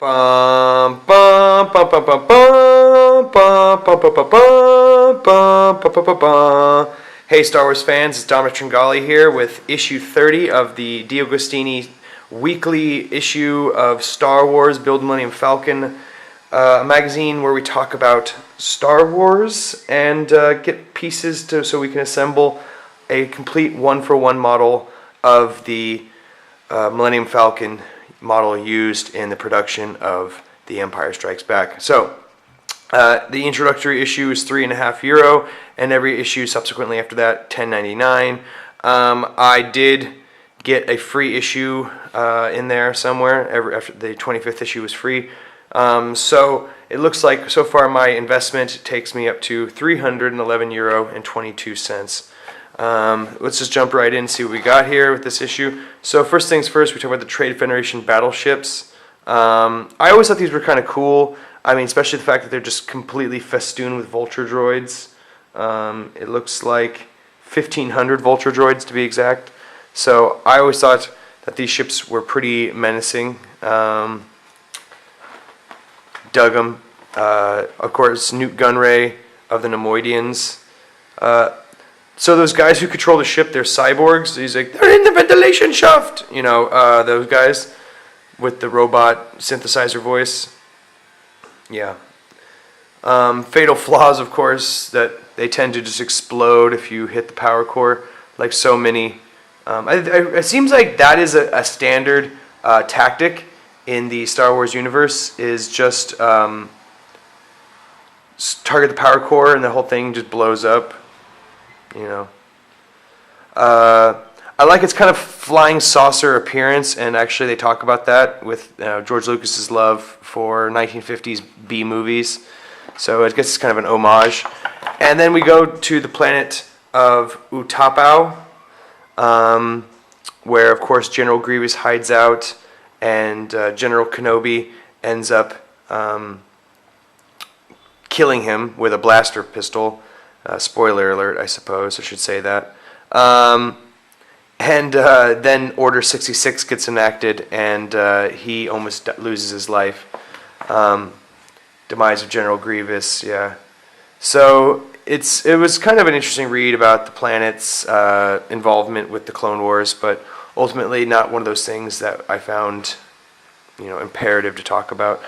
Bum, bum, bum, bum, bum, bum, bum, bum, bum, bum, bum, bum, bum, bum, bum. Hey Star Wars fans, it's Dominic Tringali here with issue 30 of the D'Agostini weekly issue of Star Wars Build Millennium Falcon, a magazine where we talk about Star Wars and get pieces so we can assemble a complete one-for-one model of the Millennium Falcon model used in the production of The Empire Strikes Back. So, the introductory issue is €3.50, and every issue subsequently after that, $10.99. I did get a free issue in there somewhere. After the 25th issue was free. So it looks like so far my investment takes me up to €311.22. Let's just jump right in and see what we got here with this issue. So first things first, we talk about the Trade Federation battleships. I always thought these were kind of cool. I mean, especially the fact that they're just completely festooned with Vulture droids. It looks like 1,500 Vulture droids to be exact. So I always thought that these ships were pretty menacing. Dug them. Of course, Newt Gunray of the Nemoidians. So those guys who control the ship, they're cyborgs. He's like, they're in the ventilation shaft. You know, those guys with the robot synthesizer voice. Yeah. Fatal flaws, of course, that they tend to just explode if you hit the power core, like so many. It seems like that is a standard tactic in the Star Wars universe, is just target the power core and the whole thing just blows up. You know, I like its kind of flying saucer appearance, and actually they talk about that with George Lucas's love for 1950s B movies. So I guess it's kind of an homage. And then we go to the planet of Utapau, where of course General Grievous hides out, and General Kenobi ends up killing him with a blaster pistol. Spoiler alert, I suppose I should say that. Then Order 66 gets enacted, and he almost loses his life. Demise of General Grievous, yeah. So it was kind of an interesting read about the planet's involvement with the Clone Wars, but ultimately not one of those things that I found, imperative to talk about.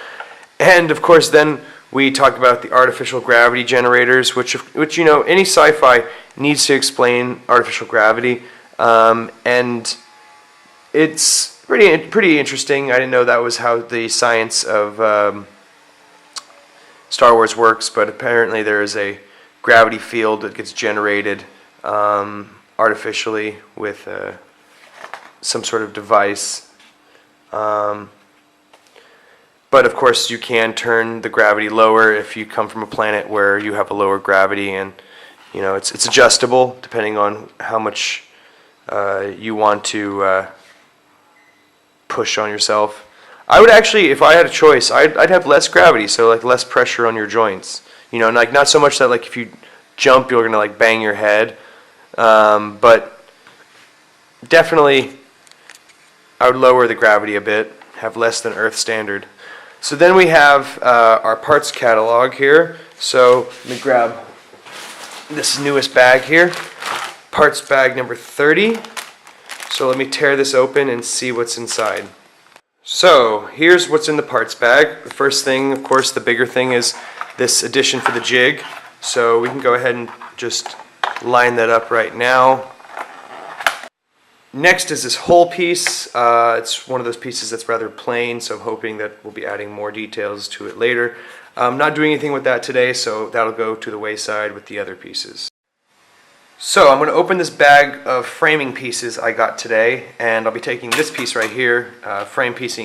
And of course, then we talk about the artificial gravity generators, which any sci-fi needs to explain artificial gravity, and it's pretty interesting. I didn't know that was how the science of Star Wars works, but apparently there is a gravity field that gets generated artificially with some sort of device. But of course, you can turn the gravity lower if you come from a planet where you have a lower gravity, and it's adjustable depending on how much you want to push on yourself. I would actually, if I had a choice, I'd have less gravity, so like less pressure on your joints. Like not so much that like if you jump you're gonna like bang your head, but definitely I would lower the gravity a bit, have less than Earth standard. So then we have our parts catalog here. So let me grab this newest bag here, parts bag number 30. So let me tear this open and see what's inside. So here's what's in the parts bag. The first thing, of course, the bigger thing is this addition for the jig. So we can go ahead and just line that up right now. Next is this whole piece. It's one of those pieces that's rather plain, so I'm hoping that we'll be adding more details to it later. I'm not doing anything with that today, so that'll go to the wayside with the other pieces. So I'm going to open this bag of framing pieces I got today, and I'll be taking this piece right here, framing piece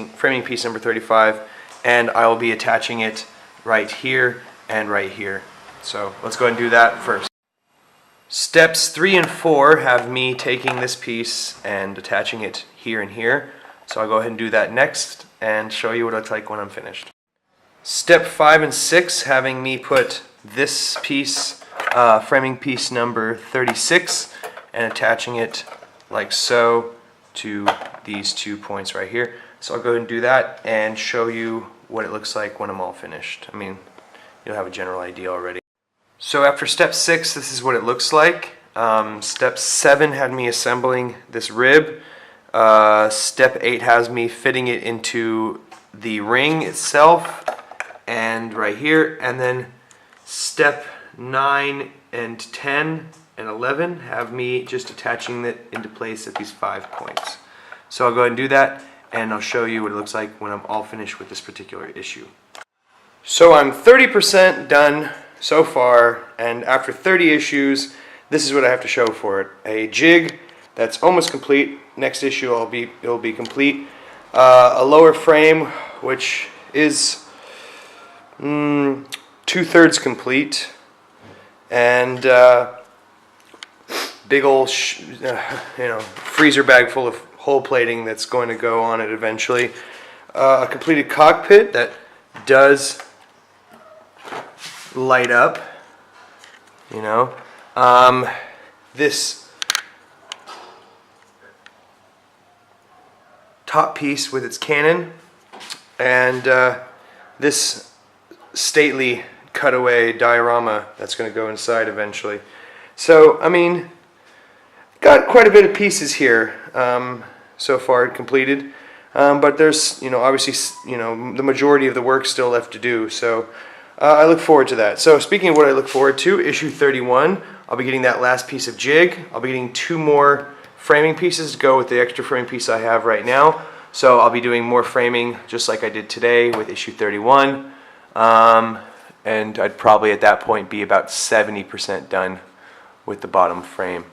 number 35, and I will be attaching it right here and right here. So let's go ahead and do that first. Steps 3 and 4 have me taking this piece and attaching it here and here. So I'll go ahead and do that next and show you what it looks like when I'm finished. Step 5 and 6 having me put this piece, framing piece number 36, and attaching it like so to these 2 points right here. So I'll go ahead and do that and show you what it looks like when I'm all finished. I mean, you'll have a general idea already. So after step 6, this is what it looks like. Step 7 had me assembling this rib. Step 8 has me fitting it into the ring itself and right here. And then step 9 and 10 and 11 have me just attaching it into place at these 5 points. So I'll go ahead and do that, and I'll show you what it looks like when I'm all finished with this particular issue. So I'm 30% done so far, and after 30 issues, this is what I have to show for it. A jig that's almost complete. Next issue it'll be complete. A lower frame, which is 2/3 complete, and big old freezer bag full of hull plating that's going to go on it eventually. A completed cockpit that does light up, this top piece with its cannon, and this stately cutaway diorama that's going to go inside eventually. So, I mean, got quite a bit of pieces here so far completed, but there's, obviously, the majority of the work still left to do. So I look forward to that. So speaking of what I look forward to, issue 31, I'll be getting that last piece of jig. I'll be getting 2 more framing pieces to go with the extra framing piece I have right now. So I'll be doing more framing just like I did today with issue 31. And I'd probably at that point be about 70% done with the bottom frame.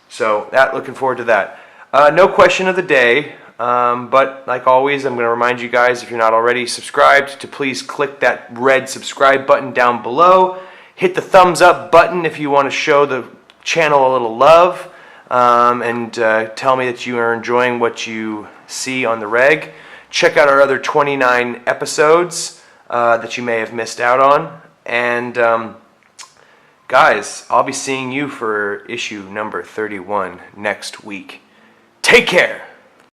So looking forward to that. No question of the day, but like always, I'm going to remind you guys, if you're not already subscribed, to please click that red subscribe button down below. Hit the thumbs up button if you want to show the channel a little love, and tell me that you are enjoying what you see on the reg. Check out our other 29 episodes that you may have missed out on. And guys, I'll be seeing you for issue number 31 next week. Take care!